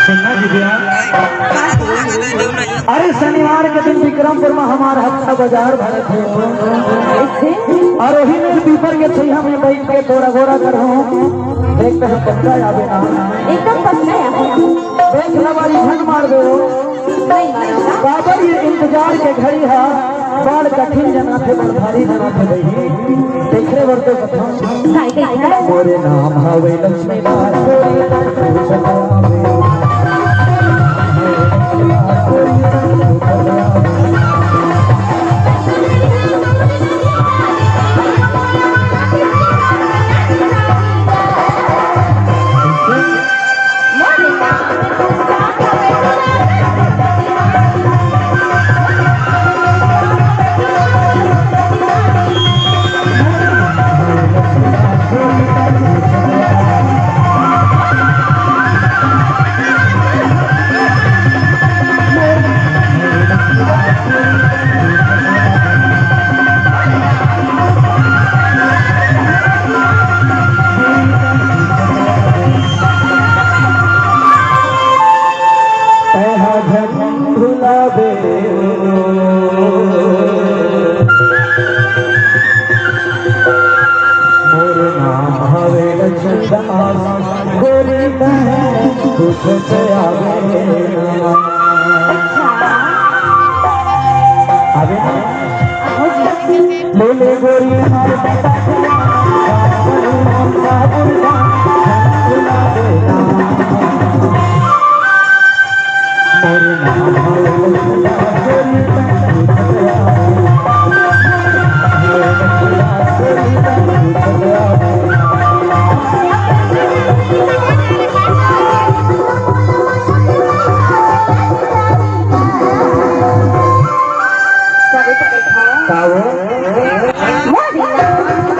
सुनना जी भैया। अरे शनिवार के दिन विक्रमपुर में हमारा हफ्ता बाजार भरत है और वही में पीपर के छैया में बैठ के थोड़ा घोड़ा कर रहा हूँ। देखते हैं पक्का आवे ना एकदम पक्का है। देख हमारी झंड मार दो बाबा ये इंतजार के घड़ी है बड़ कठिन जना थे बड़ भारी जना थे भाई देखरे वर्तो कथा मोरे नाम हवे लक्ष्मी बोले गोरी What?